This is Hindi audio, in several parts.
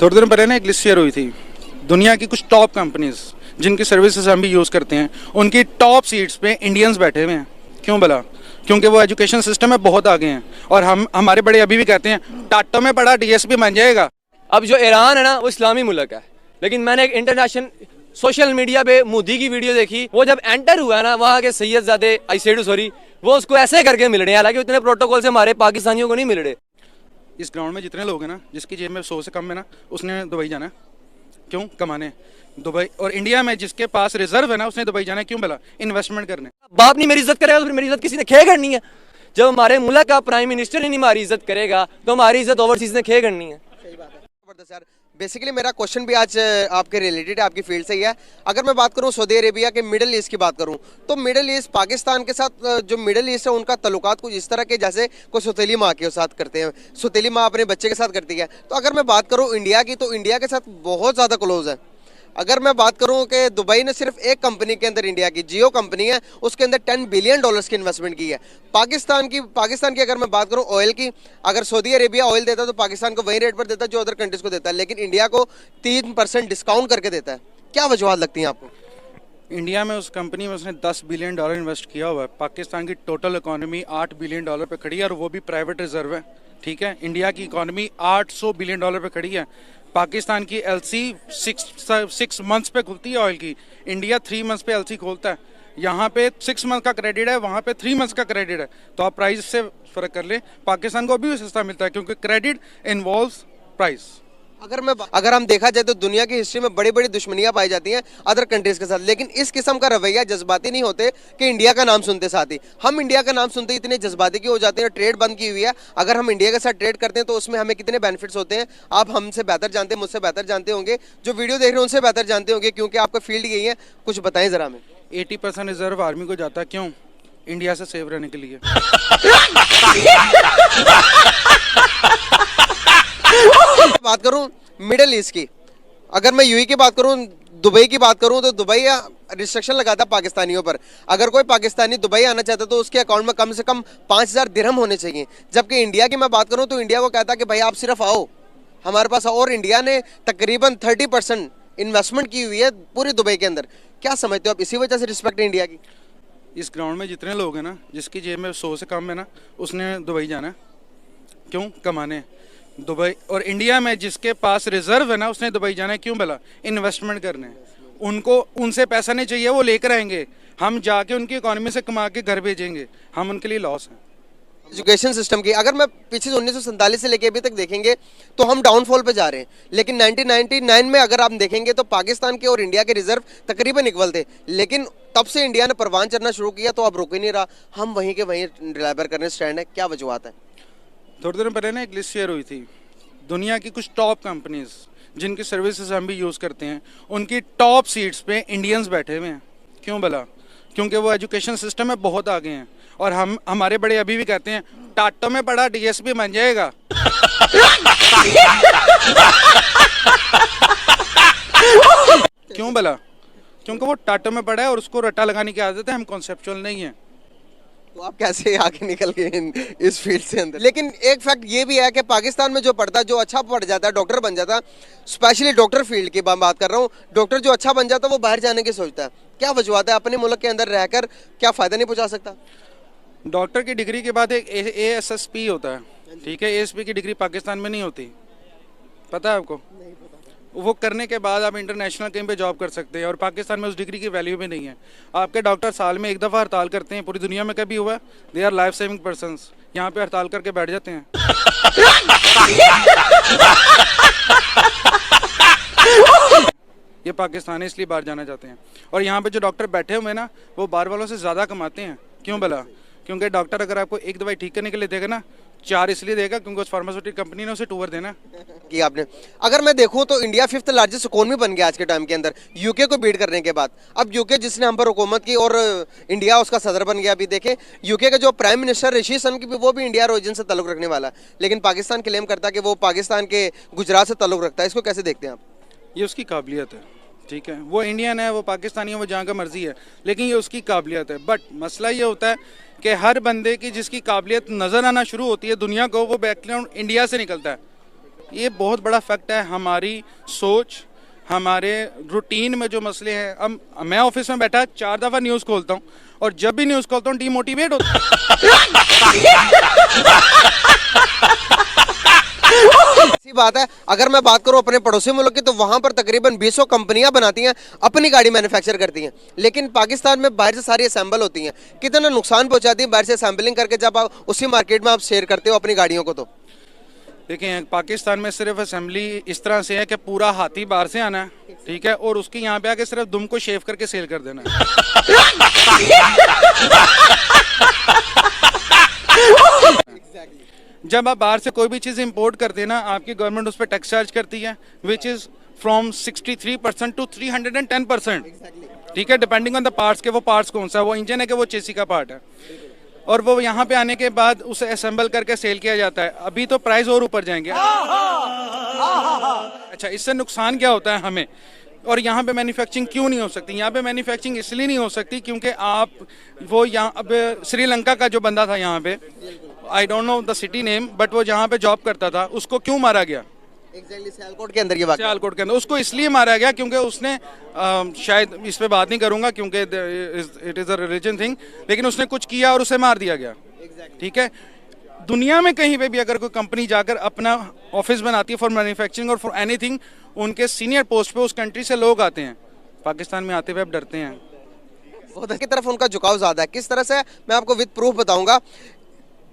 थोड़ी देर पहले ना एक लिस्ट शेयर हुई थी दुनिया की कुछ टॉप कंपनीज जिनकी सर्विसेज हम भी यूज़ करते हैं, उनकी टॉप सीट्स पे इंडियंस बैठे हुए हैं। क्यों भला? क्योंकि वो एजुकेशन सिस्टम में बहुत आगे हैं। और हमारे बड़े अभी भी कहते हैं टाटो में पढ़ा डीएसपी बन जाएगा। अब जो ईरान है ना वो इस्लामी मुल्क है, लेकिन मैंने एक इंटरनेशनल सोशल मीडिया पे मोदी की वीडियो देखी। वो जब एंटर हुआ ना वहाँ के सैयदजादे वो उसको ऐसे करके मिल रहे हैं, हालांकि उतने प्रोटोकॉल से हमारे पाकिस्तानियों को नहीं मिल रहे। इस ग्राउंड में जितने लोग हैं ना, जिसकी जेब में 100 से कम है ना, उसने दुबई जाना है। क्यों? कमाने दुबई। और इंडिया में जिसके पास रिजर्व है ना, उसने दुबई जाना है। क्यों भला? इन्वेस्टमेंट करने। बाप नहीं मेरी इज्जत करेगा तो फिर मेरी इज्जत किसी ने खे करनी है। जब हमारे मुल्क का प्राइम मिनिस्टर ही नहीं हमारी इज्जत करेगा तो हमारी इज्जत ओवरसीज ने खे करनी है। सही बात है। जबरदस्त यार। बेसिकली मेरा क्वेश्चन भी आज आपके रिलेटेड है, आपकी फील्ड से ही है। अगर मैं बात करूं सऊदी अरेबिया के मिडिल ईस्ट की बात करूं तो मिडिल ईस्ट पाकिस्तान के साथ जो मिडिल ईस्ट है उनका तल्लुकात कुछ इस तरह के जैसे कोई सौतेली माँ के साथ करते हैं, सौतेली माँ अपने बच्चे के साथ करती है। तो अगर मैं बात करूं इंडिया की तो इंडिया के साथ बहुत ज़्यादा क्लोज है। अगर मैं बात करूं कि दुबई ने सिर्फ एक कंपनी के अंदर, इंडिया की जियो कंपनी है, उसके अंदर $10 बिलियन की इन्वेस्टमेंट की है। पाकिस्तान की अगर मैं बात करूं ऑयल की, अगर सऊदी अरेबिया ऑयल देता है तो पाकिस्तान को वही रेट पर देता है जो अदर कंट्रीज को देता है, लेकिन इंडिया को 3% डिस्काउंट करके देता है। क्या वजूहत लगती हैं आपको? इंडिया में उस कंपनी में उसने $10 बिलियन इन्वेस्ट किया हुआ है। पाकिस्तान की टोटल इकोनॉमी $8 बिलियन पे खड़ी है और वो भी प्राइवेट रिजर्व है। ठीक है, इंडिया की इकोनॉमी $800 बिलियन पे खड़ी है। पाकिस्तान की एलसी 6 मंथ्स पे खुलती है ऑयल की, इंडिया 3 मंथ्स पे एलसी खोलता है। यहाँ पे 6 मंथ का क्रेडिट है, वहाँ पे 3 मंथ्स का क्रेडिट है। तो आप प्राइस से फर्क कर ले, पाकिस्तान को अभी भी सस्ता मिलता है क्योंकि क्रेडिट इन्वॉल्व्स प्राइस। अगर हम देखा जाए तो दुनिया की हिस्ट्री में बड़ी बड़ी दुश्मनियां पाई जाती हैं अदर कंट्रीज के साथ, लेकिन इस किस्म का रवैया जज्बाती नहीं होते कि इंडिया का नाम सुनते साथ ही हम इंडिया का नाम सुनते इतने जज्बाती क्यों हो जाते हैं। ट्रेड बंद की हुई है, अगर हम इंडिया के साथ ट्रेड करते हैं तो उसमें हमें कितने बेनिफिट्स होते हैं आप हमसे बेहतर जानते हैं, मुझसे बेहतर जानते होंगे, जो वीडियो देख रहे हैं उनसे बेहतर जानते होंगे क्योंकि आपका फील्ड यही है। कुछ बताएं जरा हमें। 80% रिजर्व आर्मी को जाता है। क्यों? इंडिया से सेफ रहने के लिए। बात करूं मिडिल ईस्ट की, अगर मैं यूएई की बात करूं, दुबई की बात करूं तो दुबई रिस्ट्रिक्शन लगाता पाकिस्तानियों पर। अगर कोई पाकिस्तानी दुबई आना चाहता तो उसके अकाउंट में कम से कम 5,000 दिरहम होने चाहिए। जबकि इंडिया की मैं बात करूं तो इंडिया को कहता कि भाई आप सिर्फ आओ हमारे पास, और इंडिया ने तकरीबन 30% इन्वेस्टमेंट की हुई है पूरी दुबई के अंदर। क्या समझते हो आप, इसी वजह से रिस्पेक्ट है इंडिया की? इस ग्राउंड में जितने लोग हैं ना, जिसकी जेब में 100 से कम है ना, उसने दुबई जाना है। क्यों? कमाने दुबई। और इंडिया में जिसके पास रिजर्व है ना, उसने दुबई जाना है। क्यों भला? इन्वेस्टमेंट करने। उनको उनसे पैसा नहीं चाहिए, वो लेकर आएंगे, हम जाके उनकी इकोनॉमी से कमा के घर भेजेंगे, हम उनके लिए लॉस हैं। एजुकेशन सिस्टम की अगर मैं पीछे 1947 से लेके अभी तक देखेंगे तो हम डाउनफॉल पे जा रहे हैं, लेकिन 1999 में अगर आप देखेंगे तो पाकिस्तान के और इंडिया के रिजर्व तकरीबन इक्वल थे, लेकिन तब से इंडिया ने परवान चढ़ना शुरू किया तो अब रुक ही नहीं रहा, हम वहीं के वहीं रिलायबर करने स्टैंड है। क्या वजूहत है? थोड़ी देर पहले ना एक लिस्ट शेयर हुई थी दुनिया की कुछ टॉप कंपनीज जिनकी सर्विसेज हम भी यूज़ करते हैं, उनकी टॉप सीट्स पे इंडियंस बैठे हुए हैं। क्यों भला? क्योंकि वो एजुकेशन सिस्टम में बहुत आगे हैं। और हमारे बड़े अभी भी कहते हैं टाटो में पढ़ा डीएसपी बन जाएगा। क्यों भला? क्योंकि वो टाटो में पढ़ा है और उसको रट्टा लगाने की आदत है, हम कॉन्सेप्चुअल नहीं है। तो आप कैसे आगे निकल गए इस फील्ड से अंदर? लेकिन एक फैक्ट ये भी है कि पाकिस्तान में जो पढ़ता, जो अच्छा पढ़ जाता है, डॉक्टर बन जाता, स्पेशली डॉक्टर फील्ड की बात कर रहा हूँ, डॉक्टर जो अच्छा बन जाता है वो बाहर जाने की सोचता है। क्या वजूहत है? अपने मुल्क के अंदर रहकर क्या फ़ायदा नहीं पहुँचा सकता? डॉक्टर की डिग्री के बाद एक एएसएसपी होता है। ठीक है, एएसपी की डिग्री पाकिस्तान में नहीं होती, पता है आपको? वो करने के बाद आप इंटरनेशनल कहीं पे जॉब कर सकते हैं और पाकिस्तान में उस डिग्री की वैल्यू भी नहीं है। आपके डॉक्टर साल में एक दफ़ा हड़ताल करते हैं, पूरी दुनिया में कभी हुआ? They our life saving persons, यहाँ पे हड़ताल करके बैठ जाते हैं। ये पाकिस्तान है इसलिए बाहर जाना चाहते हैं। और यहाँ पे जो डॉक्टर बैठे हुए हैं ना, वो बाहर वालों से ज़्यादा कमाते हैं। क्यों भला? क्योंकि डॉक्टर अगर आपको एक दवाई ठीक करने के लिए देगा ना, 4 इसलिए देगा क्योंकि उस फार्मास्यूटिकल कंपनी ने उसे 2 देना कि आपने। अगर मैं देखूं तो इंडिया 5th लार्जेस्ट इकोनॉमी बन गया आज के टाइम के अंदर, यूके को बीट करने के बाद। अब यूके जिसने हम पर हुकूमत की और इंडिया उसका सदर बन गया। अभी देखें यूके का जो प्राइम मिनिस्टर ऋषि सुनक की, वो भी इंडिया ओरिजिन से ताल्लुक रखने वाला, लेकिन पाकिस्तान क्लेम करता है कि वो पाकिस्तान के गुजरात से ताल्लुक रखता है। इसको कैसे देखते हैं आप? ये उसकी काबिलियत है। ठीक है, वो इंडियन है, वो पाकिस्तानी है, वो जहाँ का मर्जी है, लेकिन ये उसकी काबिलियत है। बट मसला ये होता है कि हर बंदे की जिसकी काबिलियत नज़र आना शुरू होती है दुनिया को, वो बैकग्राउंड इंडिया से निकलता है। ये बहुत बड़ा फैक्ट है। हमारी सोच, हमारे रूटीन में जो मसले हैं, अब मैं ऑफिस में बैठा 4 दफ़ा न्यूज़ खोलता हूँ और जब भी न्यूज़ खोलता हूँ डीमोटिवेट होता हूँ। ऐसी बात है। अगर मैं बात करूं अपने पड़ोसी मुल्क की, तो वहां पर तकरीबन 200 कंपनियां बनाती हैं, अपनी गाड़ी मैन्युफैक्चर करती हैं। लेकिन पाकिस्तान में बाहर से सारी असेंबल होती हैं। कितना नुकसान पहुंचाती है बाहर से असेंबलिंग करके, जब आप उसी मार्केट में आप शेयर करते हो अपनी गाड़ियों को। तो देखिए पाकिस्तान में सिर्फ असेंबली इस तरह से है कि पूरा हाथी बाहर से आना है, ठीक है, और उसके यहाँ पे आके सिर्फ दुम को शेव करके सेल कर देना है। जब आप बाहर से कोई भी चीज़ इंपोर्ट करते हैं ना, आपकी गवर्नमेंट उस पर टैक्स चार्ज करती है, विच इज़ फ्रॉम 63% टू 310%, ठीक है, डिपेंडिंग ऑन द पार्ट्स के वो पार्ट्स कौन सा है, वो इंजन है कि वो चेसी का पार्ट है, और वो यहाँ पे आने के बाद उसे असेंबल करके सेल किया जाता है। अभी तो प्राइस और ऊपर जाएंगे। अच्छा, इससे नुकसान क्या होता है हमें, और यहाँ पे मैन्युफैक्चरिंग क्यों नहीं हो सकती? यहाँ पे मैन्युफैक्चरिंग इसलिए नहीं हो सकती क्योंकि आप वो यहाँ अब श्रीलंका का जो बंदा था यहाँ पे, I don't know the city name, but वो जहाँ पे जॉब करता था, उसको क्यों मारा गया? सियालकोट के अंदर ये बात, सियालकोट के अंदर उसको इसलिए मारा गया क्योंकि उसने शायद इस पे बात नहीं करूंगा क्योंकि it is a religion thing, लेकिन उसने कुछ किया और उसे मार दिया गया। ठीक है, दुनिया में कहीं पे भी अगर कोई कंपनी जाकर अपना ऑफिस बनाती है फॉर मैन्युफैक्चरिंग और फॉर एनीथिंग, उनके सीनियर पोस्ट पे उस कंट्री से लोग आते हैं। पाकिस्तान में आते हुए अब डरते हैं। बहुत की तरफ उनका झुकाव ज्यादा है। किस तरह से, मैं आपको विद प्रूफ बताऊंगा।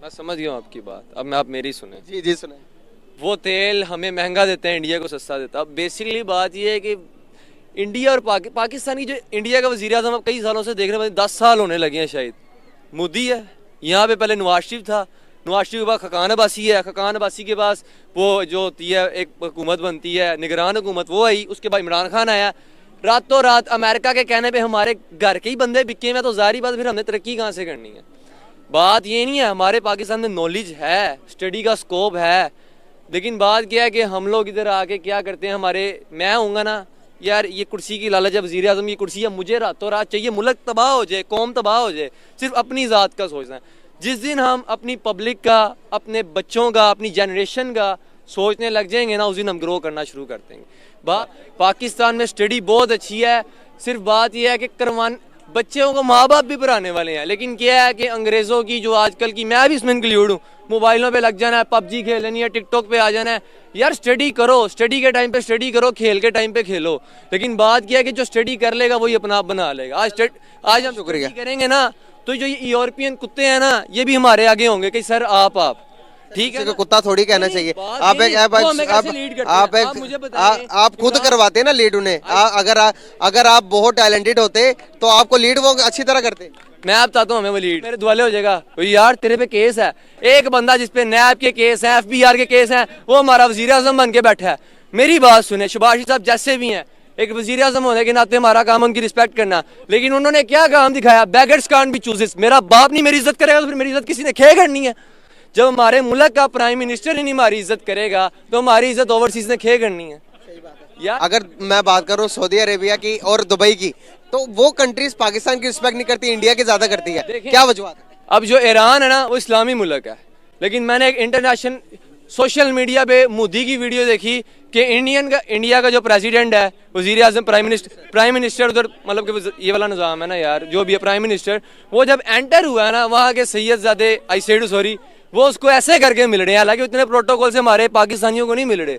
मैं समझ गया हूँ आपकी बात, अब मैं आप मेरी सुने। जी जी सुने। वो तेल हमें महंगा देते हैं, इंडिया को सस्ता देता है। अब बेसिकली बात ये है कि इंडिया और पाकिस्तान की जो इंडिया का वज़ीर आज़म अब कई सालों से देख रहे हैं, 10 साल होने लगे हैं शायद, मोदी है। यहाँ पे पहले नवाज शरीफ था, नवाज शरीफ के बाद खकान अब्बासी है, खकान अब्बासी के पास वो जो होती है एक हुकूमत बनती है, निगरान हुकूमत, वो आई। उसके बाद इमरान खान आया। रातों रात अमेरिका के कहने पे हमारे घर के ही बंदे बिके में, तो जारी बात फिर हमने तरक्की कहाँ से करनी है? बात ये नहीं है, हमारे पाकिस्तान में नॉलेज है, स्टडी का स्कोप है, लेकिन बात क्या है कि हम लोग इधर आके क्या करते हैं, मैं होऊंगा ना यार, ये कुर्सी की लालच है, वज़ीर आज़म की कुर्सी है, मुझे रातों रात चाहिए, मुल्क तबाह हो जाए, कौम तबाह हो जाए, सिर्फ अपनी ज़ात का सोचना है। जिस दिन हम अपनी पब्लिक का, अपने बच्चों का, अपनी जनरेशन का सोचने लग जाएंगे ना, उस दिन हम ग्रो करना शुरू कर देंगे। पाकिस्तान में स्टडी बहुत अच्छी है, सिर्फ बात यह है कि बच्चों को माँ बाप भी पढ़ाने वाले हैं, लेकिन क्या है कि अंग्रेज़ों की जो आजकल की, मैं भी इसमें इंक्लूड हूँ, मोबाइलों पे लग जाना है, पबजी खेलनी है, टिकटॉक पे आ जाना है। यार स्टडी करो, स्टडी के टाइम पे स्टडी करो, खेल के टाइम पे खेलो। लेकिन बात क्या है कि जो स्टडी कर लेगा वही अपना आप बना लेगा। आज हम स्टडी करेंगे ना, तो जो ये यूरोपियन कुत्ते हैं ना, ये भी हमारे आगे होंगे कि सर आप ठीक है। कुत्ता थोड़ी कहना चाहिए। आप खुद करवाते ना लीड उन्हें। अगर आप बहुत टैलेंटेड होते तो आपको लीड वो अच्छी तरह करते। मैं आप चाहता हूँ हमें वो लीड, मेरे दुआले हो जाएगा। यार तेरे पे केस है, एक बंदा जिसपे नैब के केस हैं, FBR के केस हैं, वो हमारा वज़ीर आज़म बन के बैठा है। मेरी बात सुने, शहबाज साहब जैसे भी हैं, एक वज़ीर आज़म होने के नाते हमारा काम उनकी रिस्पेक्ट करना, लेकिन उन्होंने क्या काम दिखाया? Beggars can't be chooses. मेरा बाप नहीं मेरी इज्जत करेगा तो फिर मेरी इज्जत किसी ने खे करनी है? जब हमारे मुल्क का प्राइम मिनिस्टर ही नहीं हमारी इज्जत करेगा तो हमारी इज्जत ओवरसीज ने खे करनी है। या अगर मैं बात करूं सऊदी अरेबिया की और दुबई की, तो वो कंट्रीज पाकिस्तान की रिस्पेक्ट नहीं करती, इंडिया की ज्यादा करती है। क्या वजूहत है? अब जो ईरान है ना, वो इस्लामी मुल्क है, लेकिन मैंने एक इंटरनेशनल सोशल मीडिया पे मोदी की वीडियो देखी कि इंडिया का जो प्रेसिडेंट है, वज़ीर आज़म, प्राइम मिनिस्टर उधर, मतलब कि ये वाला निज़ाम है ना यार, जो भी है प्राइम मिनिस्टर, वो जब एंटर हुआ है ना, वहाँ के सैयद वो उसको ऐसे करके मिल रहे हैं, हालांकि उतने प्रोटोकॉल से हमारे पाकिस्तानियों को नहीं मिल रहे।